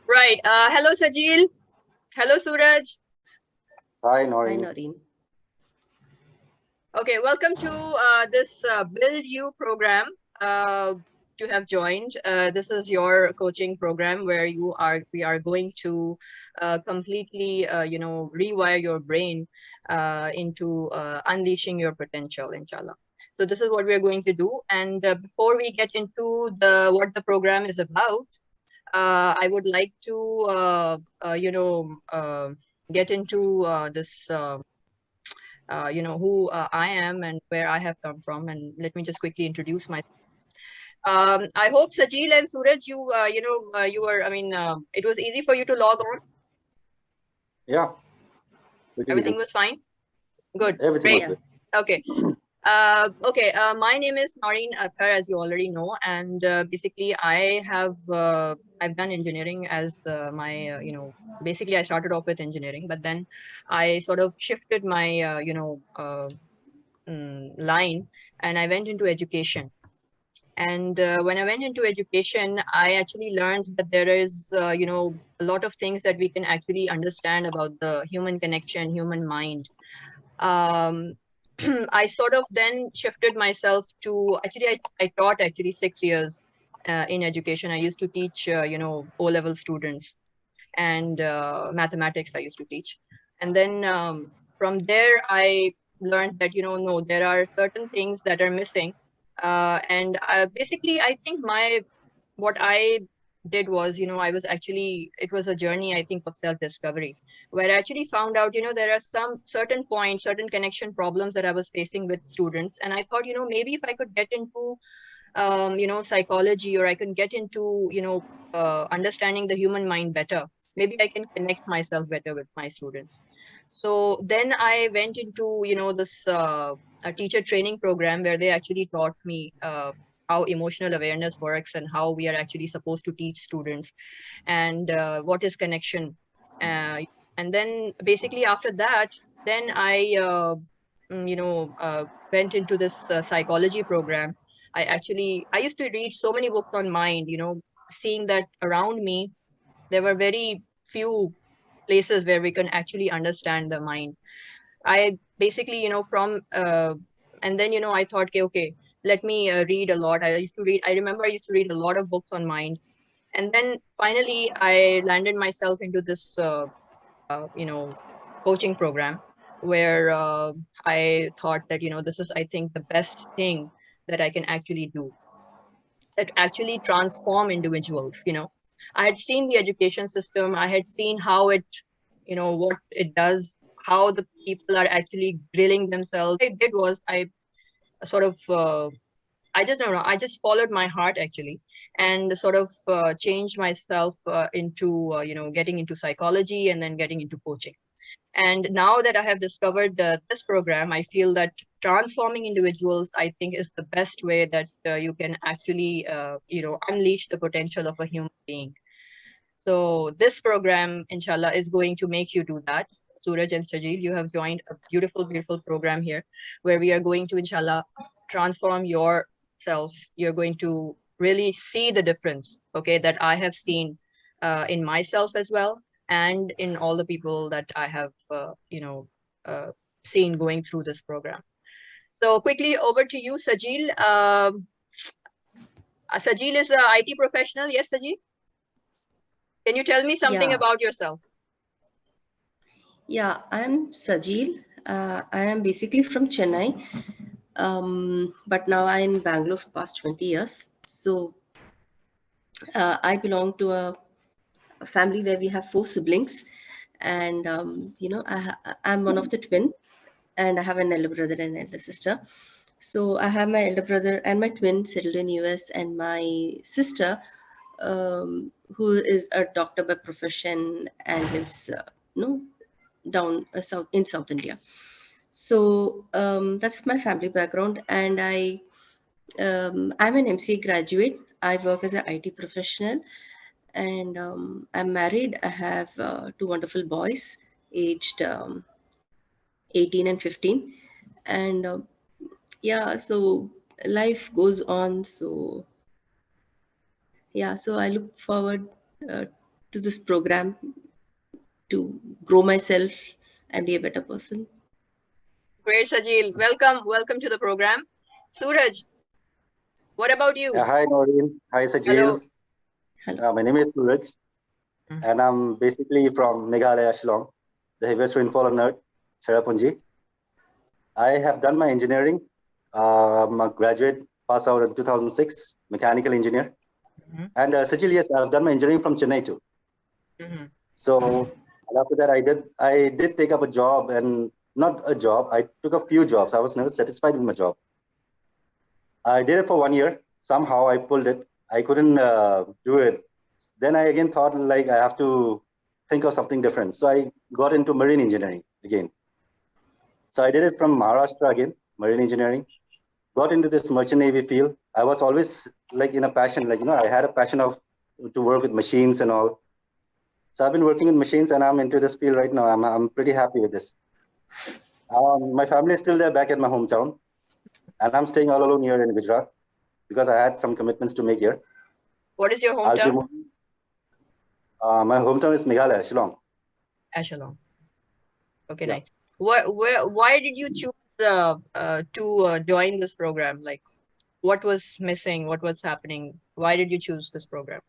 Right. Hello, Sajil. Hello, Suraj. Hi, Hi, Noreen. Noreen. Okay, welcome to this Build You program. You have joined. This is your coaching program where we are going to completely, rewire your brain into unleashing your potential, inshallah. So this is what we are going to do. And before we get into the what the program is about, I would like to, get into this. Who I am and where I have come from. And let me just quickly introduce myself. I hope Sajil and Suraj, you were, it was easy for you to log on. Yeah, pretty Everything easy. was fine. Good. Everything was Great. Yeah. good. Okay. My name is Noreen Akhar, as you already know, and basically I've done engineering as my basically I started off with engineering, but then I sort of shifted my line and I went into education. And when I went into education, I actually learned that there is, a lot of things that we can actually understand about the human connection, human mind. Um, I sort of then shifted myself to I taught actually 6 years in education. I used to teach, O-level students and mathematics I used to teach. And then from there, I learned that, no, there are certain things that are missing. And basically, I think what I did was, it was a journey, I think, of self-discovery, where I actually found out, there are some certain points, certain connection problems that I was facing with students. And I thought, maybe if I could get into, psychology, or I can get into, understanding the human mind better, maybe I can connect myself better with my students. So then I went into, this a teacher training program where they actually taught me how emotional awareness works and how we are actually supposed to teach students and what is connection. Uh, and then basically after that, then I, went into this psychology program. I used to read so many books on mind, seeing that around me, there were very few places where we can actually understand the mind. I basically, and then, I thought, okay, let me read a lot. I remember I used to read a lot of books on mind. And then finally, I landed myself into this, coaching program where I thought that, this is, I think, the best thing that I can actually do that actually transform individuals. I had seen the education system, I had seen how it, what it does, how the people are actually grilling themselves. What I did was I sort of I just don't know, I just followed my heart actually, and sort of changed myself into getting into psychology and then getting into coaching. And now that I have discovered this program, I feel that transforming individuals, I think, is the best way that you can actually, unleash the potential of a human being. So this program, inshallah, is going to make you do that. Suraj and Shajil, you have joined a beautiful, beautiful program here where we are going to, inshallah, transform yourself. You're going to really see the difference, okay, that I have seen in myself as well and in all the people that I have, uh, seen going through this program. So quickly over to you, Sajil. Sajil is a IT professional. Yes, Sajil? Can you tell me something Yeah. about yourself? Yeah. I'm Sajil. I am basically from Chennai, but now I'm in Bangalore for past 20 years. So I belong to a family where we have four siblings, and I'm one of the twin, and I have an elder brother and elder sister. So I have my elder brother and my twin settled in US, and my sister, who is a doctor by profession and lives, down south in South India. So that's my family background, and I'm an MCA graduate. I work as an IT professional, and I'm married. I have two wonderful boys, aged 18 and 15, and yeah, so life goes on. So yeah, so I look forward uh, to this program to grow myself and be a better person. Great, Sajil. Welcome to the program. Suraj, what about you? Yeah, hi, Noreen. Hi, Hello. Sajil. My name is Suraj, and I'm basically from Meghalaya, Shillong, the heaviest rainfall on earth, Cherrapunji. I have done my engineering. I'm a graduate, pass out in 2006, mechanical engineer. And Sajil, yes, I've done my engineering from Chennai too. So after that, I did take up a job, and not a job. I took a few jobs. I was never satisfied with my job. I did it for 1 year. Somehow I pulled it. I couldn't do it. Then I again thought like I have to think of something different. So I got into marine engineering again. So I did it from Maharashtra again, marine engineering. Got into this merchant navy field. I was always like in a passion, like I had a passion of to work with machines and all. So I've been working with machines, and I'm into this field right now. I'm pretty happy with this. My family is still there back at my hometown, and I'm staying all alone here in Gujarat because I had some commitments to make here. What is your I'll be hometown? moving. My hometown is Meghalaya, Shillong. Shillong. Okay, Yeah. nice. Why did you choose to join this program? Like, what was missing? What was happening? Why did you choose this program?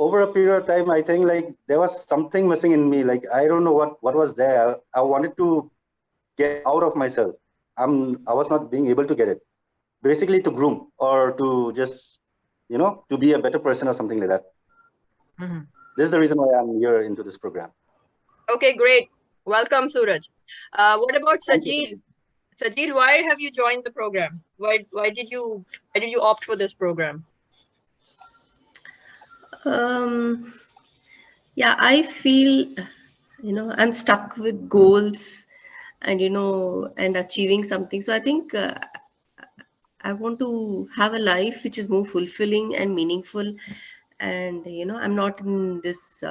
Over a period of time, I think like there was something missing in me. Like I don't know what was there. I wanted to get out of myself. I was not being able to get it. Basically to groom or to just to be a better person or something like that. This is the reason why I'm here into this program. Okay, great. Welcome, Suraj. What about Thank Sajil? you. Sajil, why have you joined the program? Why did you opt for this program? Yeah, I feel, I'm stuck with goals and, and achieving something. So I think I want to have a life which is more fulfilling and meaningful. And, I'm not in this,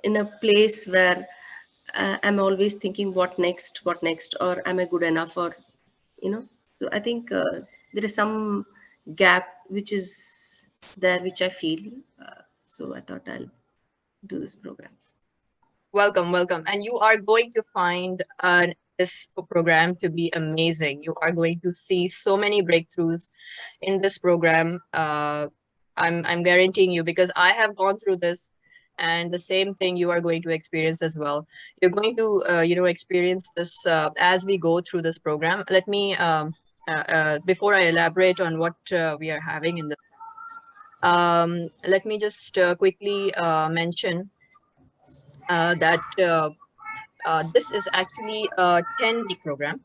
in a place where I'm always thinking what next, or am I good enough, or, so I think there is some gap which is there, which I feel. So I thought I'll do this program. Welcome. And you are going to find this program to be amazing. You are going to see so many breakthroughs in this program. I'm guaranteeing you, because I have gone through this, and the same thing you are going to experience as well. You're going to experience this as we go through this program. Let me before I elaborate on what we are having in this, let me just quickly mention that this is actually a 10-week program.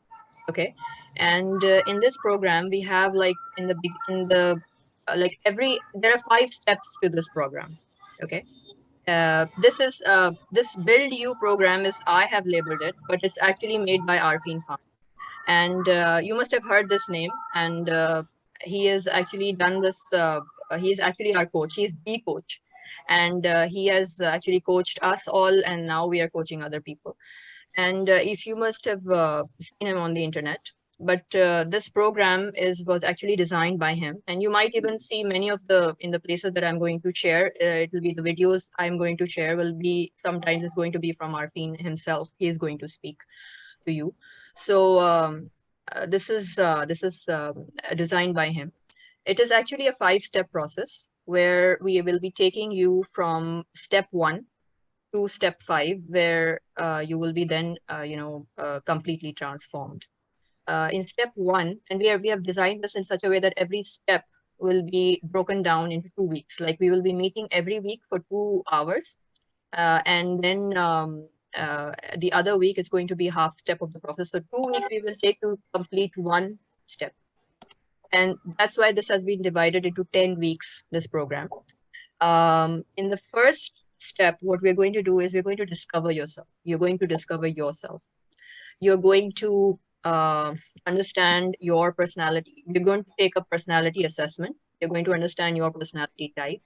Okay. And in this program, we have like there are 5 steps to this program. Okay. This Build You program is, I have labeled it, but it's actually made by Arfin Khan. And you must have heard this name. And he has actually done this. He is actually our coach. He's the coach. And he has actually coached us all. And now we are coaching other people. And if you must have seen him on the internet, but this program was actually designed by him. And you might even see many of in the places that I'm going to share. It will be the videos I'm going to share will be, sometimes it's going to be from Arfin himself. He is going to speak to you. So this is designed by him. It is actually a 5-step process where we will be taking you from step 1 to step 5, where you will be then completely transformed. In step 1, and we have designed this in such a way that every step will be broken down into 2 weeks. Like we will be meeting every week for 2 hours, and then the other week it's going to be half step of the process. So 2 weeks we will take to complete 1 step, and that's why this has been divided into 10 weeks, this program. In the first step, what we're going to do is we're going to discover yourself. You're going to discover yourself. You're going to understand your personality. You're going to take a personality assessment. You're going to understand your personality type.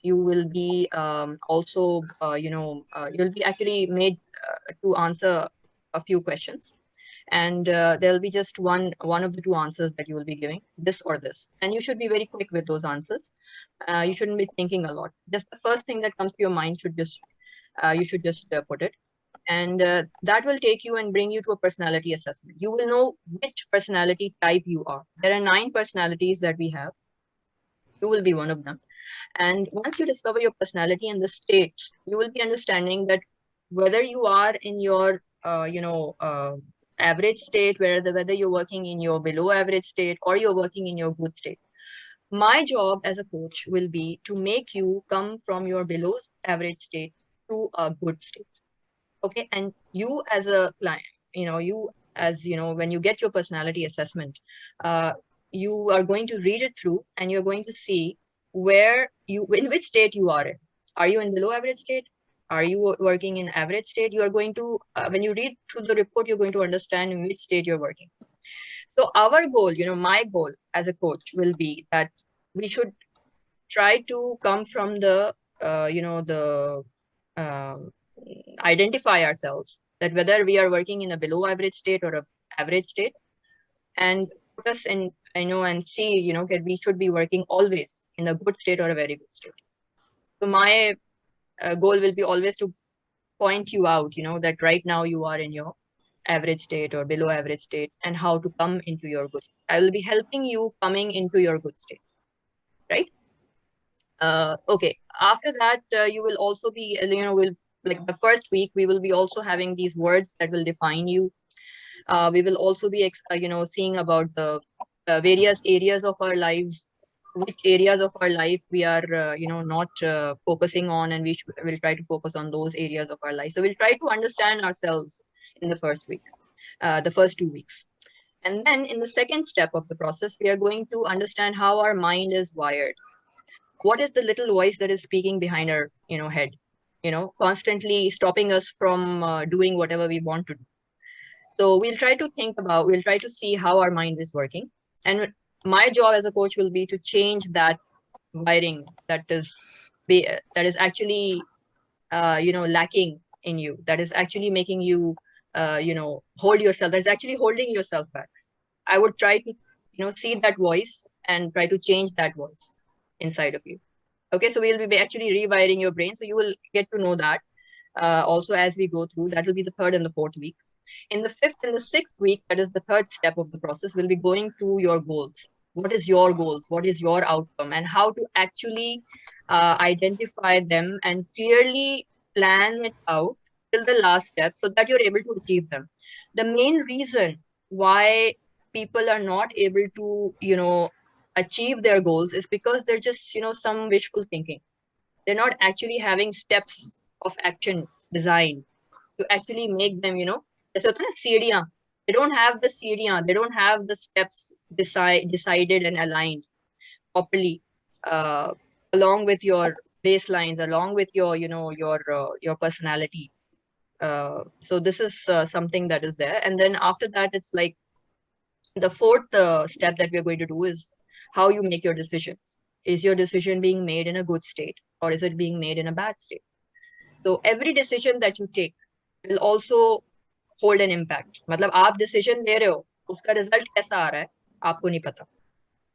You will be also, you'll be actually made to answer a few questions. And there'll be just one of the two answers that you will be giving, this or this. And you should be very quick with those answers. You shouldn't be thinking a lot. Just the first thing that comes to your mind should just, you should just put it. And that will take you and bring you to a personality assessment. You will know which personality type you are. There are 9 personalities that we have. You will be one of them. And once you discover your personality and the states, you will be understanding that whether you are in your, average state, whether you're working in your below average state or you're working in your good state. My job as a coach will be to make you come from your below average state to a good state. Okay. And you as a client, when you get your personality assessment, you are going to read it through and you're going to see in which state you are in. Are you in below average state? Are you working in average state? You are going to, when you read through the report, you're going to understand in which state you're working. So our goal, my goal as a coach will be that we should try to come from the, identify ourselves, that whether we are working in a below average state or a average state, and put us in, and see, that we should be working always in a good state or a very good state. So my goal will be always to point you out, that right now you are in your average state or below average state, and how to come into your good state. I will be helping you coming into your good state, right? Okay. After that, you will also be, like the first week, we will be also having these words that will define you. We will also be, seeing about the various areas of our lives, which areas of our life we are, not focusing on, and will try to focus on those areas of our life. So we'll try to understand ourselves in the first week, the first 2 weeks. And then in the second step of the process, we are going to understand how our mind is wired. What is the little voice that is speaking behind our, head, constantly stopping us from doing whatever we want to do. So we'll try to see how our mind is working. And my job as a coach will be to change that wiring that is actually, lacking in you, that is actually making you, hold yourself, that's actually holding yourself back. I would try to, see that voice and try to change that voice inside of you. Okay, so we'll be actually rewiring your brain. So you will get to know that also as we go through. That will be the 3rd and the 4th week. In the 5th and the 6th week, that is the 3rd step of the process, we'll be going to your goals. What is your goals? What is your outcome? And how to actually identify them and clearly plan it out till the last step so that you're able to achieve them. The main reason why people are not able to, achieve their goals is because they're just, some wishful thinking. They're not actually having steps of action designed to actually make them, they don't have the सीढ़ियाँ, they don't have the steps decided and aligned properly along with your baselines, along with your, your personality. So this is something that is there. And then after that, it's like the 4th step that we're going to do is how you make your decisions. Is your decision being made in a good state, or is it being made in a bad state? So every decision that you take will also hold an impact. मतलब आप decision ले रहे हो, उसका result कैसा आ रहा है, आपको नहीं पता.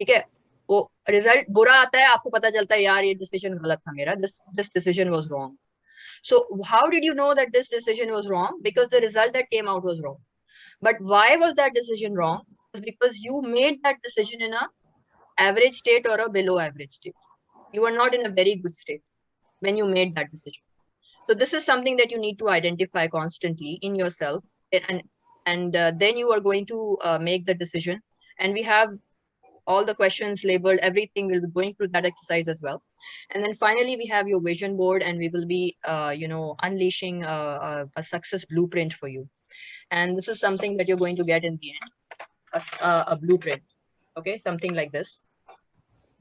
ठीक है? वो result बुरा आता है, आपको पता चलता है यार ये decision गलत था मेरा, this decision was wrong. So how did you know that this decision was wrong? Because the result that came out was wrong. But why was that decision wrong? It's because you made that decision in a average state or a below average state. You were not in a very good state when you made that decision. So this is something that you need to identify constantly in yourself, and then you are going to make the decision. And we have all the questions labeled, everything. We'll be going through that exercise as well. And then finally, we have your vision board, and we will be, unleashing a success blueprint for you. And this is something that you're going to get in the end, a blueprint. Okay, something like this.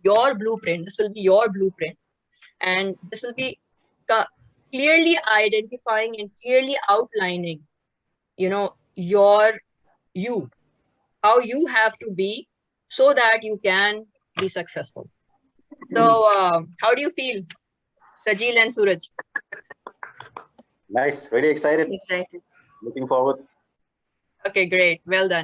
Your blueprint, this will be your blueprint. And this will be clearly identifying and clearly outlining, how you have to be so that you can be successful. So how do you feel, Sajil and Suraj? Nice, very excited. Excited. Looking forward. Okay, great. Well done.